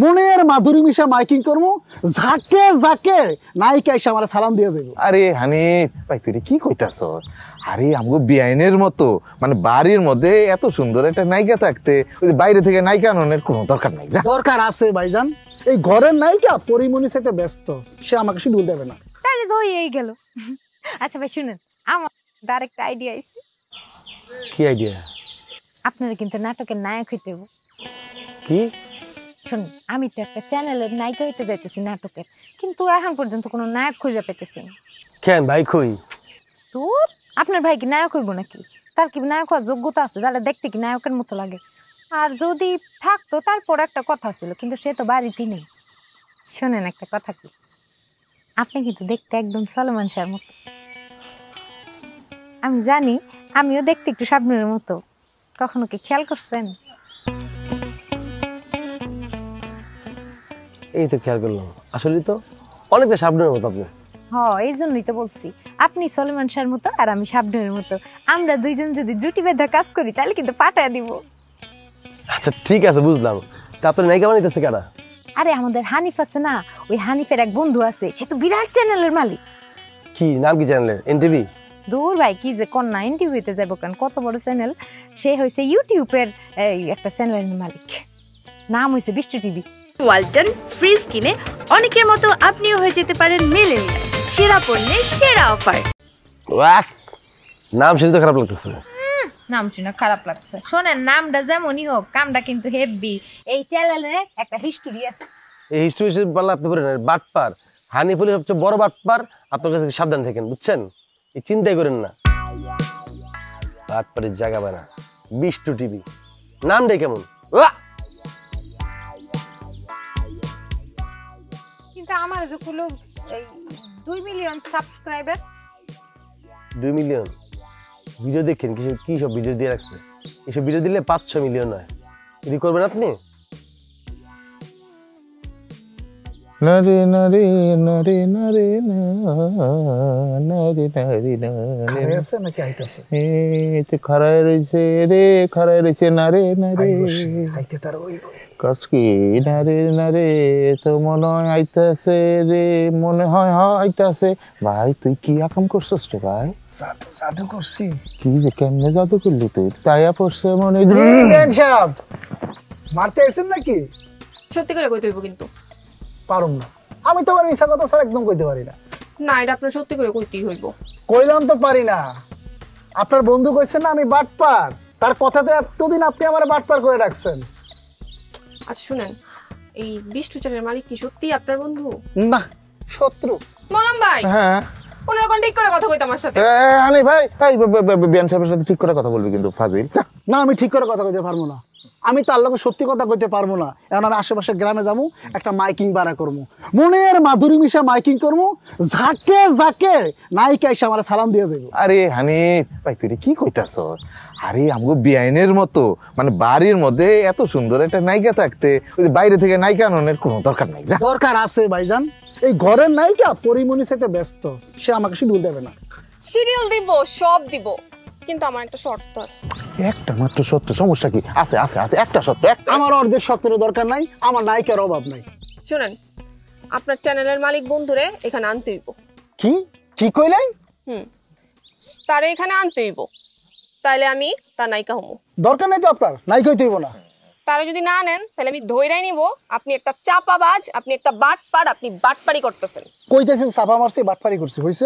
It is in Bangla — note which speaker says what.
Speaker 1: মনের মাধুরী মিশা মাইকিং করবো, ঝাঁকে ঝাঁকে নায়িকা এসে আমার সালাম দিয়ে যাবো।
Speaker 2: আরে হানিফ ভাই তুই কি কইতাছ? আরে আমগো বিআইনের মতো মানে বাড়ির মধ্যে এত সুন্দর একটা নায়িকা থাকতে ওই যে বাইরে থেকে নায়িকা আনানোর কোনো দরকার নাই।
Speaker 1: দরকার আছে ভাইজান, এই ঘরের নায়িকা পরিমণি সাথে ব্যস্ত, সে আমাকে শিডিউল দেবে না।
Speaker 3: তাহলে তো হয়েই গেল। আচ্ছা ভাই শুনেন, আমার ডাইরেক্ট আইডিয়া আইছে।
Speaker 4: কি আইডিয়া?
Speaker 3: আপনারা কিন্তু নাটকের নায়ক হইতে হবে।
Speaker 4: কি?
Speaker 3: শুনুন, আমি তো একটা চ্যানেলের নায়িকা হইতে যাইতেছি নাটকের, কিন্তু এখন পর্যন্ত কোনো নায়ক খুঁজে পেতেছি না।
Speaker 4: কেন ভাই কই?
Speaker 3: তোর আপনার ভাই কি নায়ক হইব নাকি? তার কি নায়ক হওয়ার যোগ্যতা আছে? তাহলে দেখতে কি নায়কের মতো লাগে? আর যদি থাকতো তারপর একটা কথা ছিল, কিন্তু সে তো বাড়িতেই নেই। শোনেন একটা কথা, কি আপনি কিন্তু দেখতে একদম সলমান শাহর মতো। আমি জানি আমিও দেখতে একটু শাবনূরের মতো, কখনো কি খেয়াল করছেন?
Speaker 4: এই তো খেয়াল করলাম, আসলে তো অনেকটা শাবনূরের মতো আপনি।
Speaker 3: এই জন্যই তো বলছি, আপনি সলমান শাহর মতো আর আমি শাবনূরের মতো। আমরা দুইজন যদি জুটি বেঁধে কাজ করি তাহলে কিন্তু পাঠায় দিব।
Speaker 4: আচ্ছা ঠিক আছে, বুঝলাম। তা আপনার নায়িকা বানাইতেছে কারা?
Speaker 3: আরে আমাদের হানিফ আছে না, ওই হানিফের এক বন্ধু আছে, সে তো বিরাট চ্যানেলের মালিক।
Speaker 4: কি নাম? কি চ্যানেলের? এনটিভি?
Speaker 3: দূর ভাই, কি যে কন্যা এনটিভিতে যাবো কেন, কত বড় চ্যানেল। সে হয়েছে ইউটিউবের একটা চ্যানেলের মালিক, নাম হয়েছে বিষ্টু টিভি।
Speaker 5: ওয়ালটন ফ্রিজ কিনে অনেকের মতো আপনিও হয়ে যেতে পারেন মিলেনিয়াল। সেরা পণ্যের সেরা অফার।
Speaker 4: নাম শুনতে খারাপ লাগতেছে।
Speaker 3: নাম শুনে খারাপ লাগছে? শোনেন, নামটা যেমনই হোক কামটা কিন্তু হেভি। এই চ্যানেলে একটা হিস্টোরি আছে।
Speaker 4: এই হিস্ট্রি পারলে আপনি বলেন বাটপার। হানিফ হলে সবচেয়ে বড় বাটপার। আপনার কাছে সাবধান থাকেন, বুঝছেন? এই চিন্তাই করেন না। বাটপারের জায়গা বানা বিষ্টু টিভি, নামটাই কেমন।
Speaker 3: কিন্তু আমার যে হলো 2 মিলিয়ন সাবস্ক্রাইবার।
Speaker 4: 2 মিলিয়ন ভিডিও দেখেন, কি সব ভিডিও দিয়ে রাখছে। এইসব ভিডিও দিলে 500 মিলিয়ন হয়। এটি করবেন আপনি?
Speaker 2: নারে নারে নারে নারে নারে নারে নারে
Speaker 1: আছে নাকি আইতাছে?
Speaker 2: এই তো খাড়ায় রইছে রে, খাড়ায় রইছে নারে নারে
Speaker 1: আইতে তার ওই
Speaker 2: কাজকি নারে নারে তো মনে হয় আইতাছে রে, মনে হয় আইতাছে। ভাই তুই কি আকাম করছিস রে ভাই?
Speaker 1: জাদু করছি।
Speaker 2: কি যে কেমনে জাদু করলি তুই? তাইয়া পড়ছে মনে
Speaker 1: সাহেব মারতে আইছেন নাকি?
Speaker 6: সত্যি করে কইতে হইব কিন্তু।
Speaker 1: পারুম না, আমি তো আমার মিশা কথা স্যার একদম কইতে পারি না।
Speaker 6: না, এটা আপনার সত্যি করে কইতেই হইব।
Speaker 1: কইলাম তো পারি না। আপনার বন্ধু কইছেন না আমি বাটপার, তার কথাতে এতদিন আপনি আমার বাটপার করে রাখছেন।
Speaker 6: আচ্ছা শুনেন, এই বিষ্টু চ্যানেলের মালিক কি সত্যি আপনার বন্ধু?
Speaker 1: না, শত্রু।
Speaker 6: মলাম ভাই,
Speaker 2: হ্যাঁ
Speaker 6: ওনার কোন ঠিক করে কথা কইতে আমার সাথে।
Speaker 2: আনি ভাই বিয়ান সাহেবের সাথে ঠিক করে কথা বলবি কিন্তু ফাজিল।
Speaker 1: না, আমি ঠিক করে কথা কইতে পারবো না। আমি তার লগে সত্যি কথা কইতে পারবো না। এখন আমি আশেপাশে গ্রামে যাবো, একটা মাইকিং বাড়া করবো, মনের মাধুরী মিশা মাইকিং করবো, ঝাঁকে ঝাঁকে নায়িকা এসে আমার সালাম দিয়ে যাবো।
Speaker 2: আরে হানিফ ভাই তুই কি কইতাছ? আরে আমগো বিআইনের মতো মানে বাড়ির মধ্যে এত সুন্দর একটা নায়িকা থাকতে ওই যে বাইরে থেকে নায়িকা আনানোর কোনো দরকার নাই।
Speaker 1: দরকার আছে ভাইজান, এই ঘরের নায়িকা পরিমণি সাথে ব্যস্ত, সে আমাকে শিডিউল দেবে না।
Speaker 6: শিডিউল দিব, সব দিব, কিন্তু আমার একটা শর্ত আছে।
Speaker 2: একটা মাত্র সত্য? সমস্যা কি আছে? আছে আছে একটা সত্য।
Speaker 1: আমার অর্ধেক শর্তের দরকার নাই, আমার নায়িকার অভাব নাই।
Speaker 6: শুনেন, আপনার চ্যানেলের মালিক বন্ধুরে এখানে আনতে হইব।
Speaker 1: কি কি কইলেন?
Speaker 6: তারে এখানে আনতে হইব, তাইলে আমি তার নায়িকা হমু।
Speaker 1: দরকার নাই তো আপনার নায়িকা হইতে হইব না।
Speaker 6: তারা যদি না নেন তাহলে আমি ধইরাই নিব আপনি একটা চাপাবাজ, আপনি একটা বাটপার, আপনি বাটপারি করতেছেন।
Speaker 1: কইতেছেন চাপা মারছি বাটপারি করছি, হইছে?